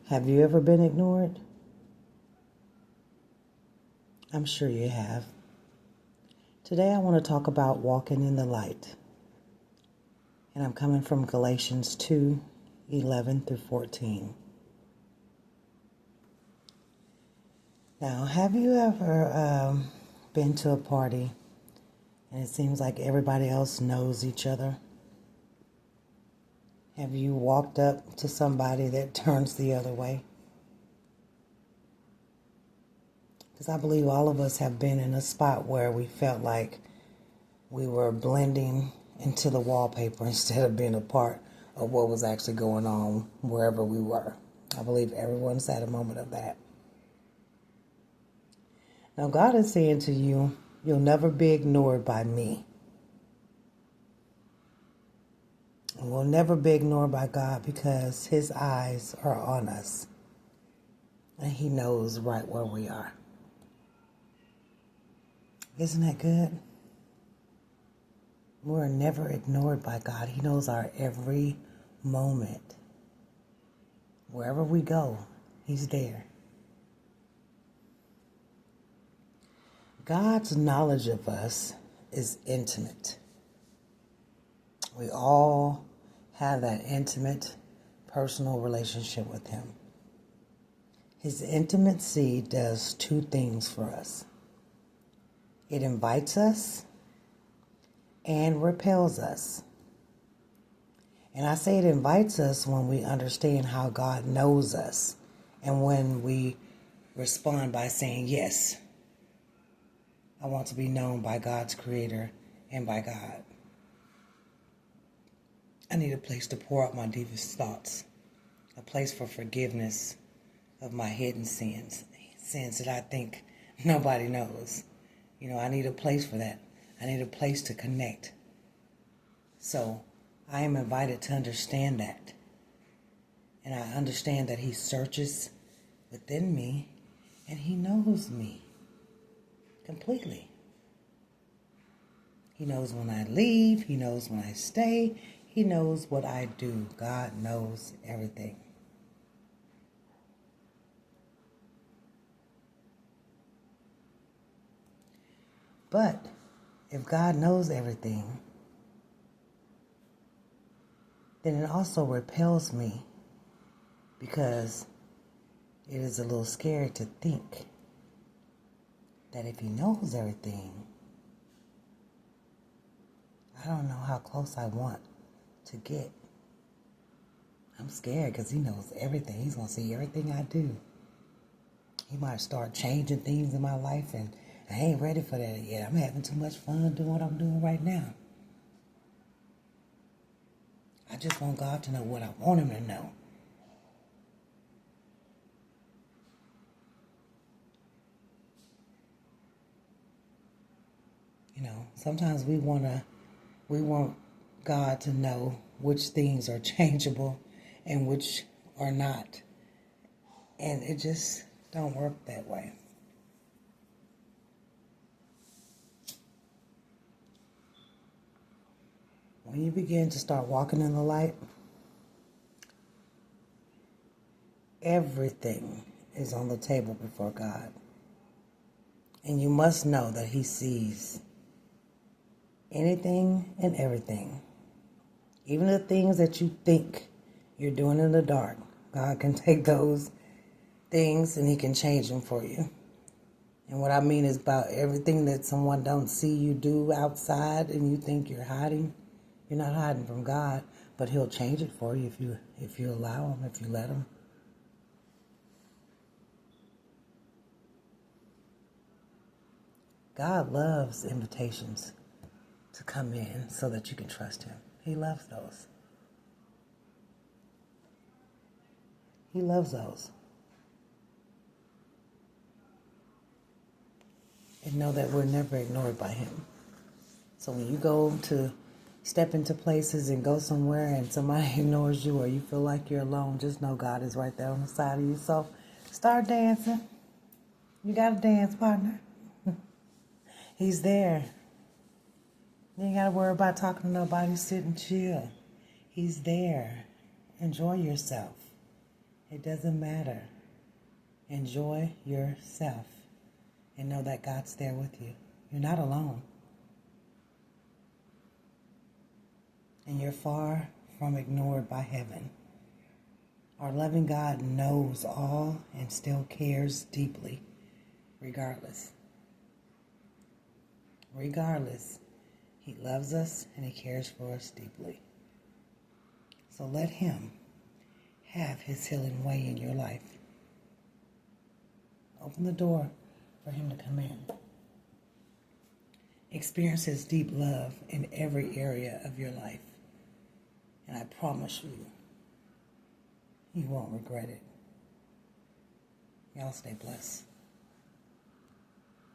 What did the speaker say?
Have you ever been ignored? I'm sure you have. Today I want to talk about walking in the light. And I'm coming from Galatians 2:11 through 14. Now, have you ever been to a party and it seems like everybody else knows each other? Have you walked up to somebody that turns the other way? Because I believe all of us have been in a spot where we felt like we were blending into the wallpaper instead of being a part of what was actually going on wherever we were. I believe everyone's had a moment of that. Now, God is saying to you, you'll never be ignored by me. And we'll never be ignored by God because His eyes are on us. And He knows right where we are. Isn't that good? We're never ignored by God. He knows our every moment. Wherever we go, He's there. God's knowledge of us is intimate. We all have that intimate, personal relationship with Him. His intimacy does two things for us. It invites us and repels us. And I say it invites us when we understand how God knows us and when we respond by saying, yes, I want to be known by God's creator and by God. I need a place to pour out my deepest thoughts, a place for forgiveness of my hidden sins that I think nobody knows. I need a place for that. I need a place to connect. So I am invited to understand that. And I understand that He searches within me and He knows me completely. He knows when I leave. He knows when I stay. He knows what I do. God knows everything. But if God knows everything, then it also repels me because it is a little scary to think that if He knows everything, I don't know how close I want to get. I'm scared because He knows everything. He's going to see everything I do. He might start changing things in my life and I ain't ready for that yet. I'm having too much fun doing what I'm doing right now. I just want God to know what I want Him to know. Sometimes we want God to know which things are changeable and which are not. And it just don't work that way. When you begin to start walking in the light, everything is on the table before God. And you must know that He sees anything and everything. Even the things that you think you're doing in the dark, God can take those things and He can change them for you. And what I mean is about everything that someone don't see you do outside and you think you're hiding. You're not hiding from God, but He'll change it for you if you allow Him, if you let Him. God loves invitations to come in so that you can trust Him. He loves those. He loves those. And know that we're never ignored by Him. So when you go to step into places and go somewhere and somebody ignores you or you feel like you're alone, just know God is right there on the side of you. So start dancing. You got to dance, partner. He's there. You ain't got to worry about talking to nobody. Sit and chill. He's there. Enjoy yourself. It doesn't matter. Enjoy yourself and know that God's there with you. You're not alone. And you're far from ignored by heaven. Our loving God knows all and still cares deeply, regardless. Regardless, He loves us and He cares for us deeply. So let Him have His healing way in your life. Open the door for Him to come in. Experience His deep love in every area of your life. And I promise you, you won't regret it. Y'all stay blessed.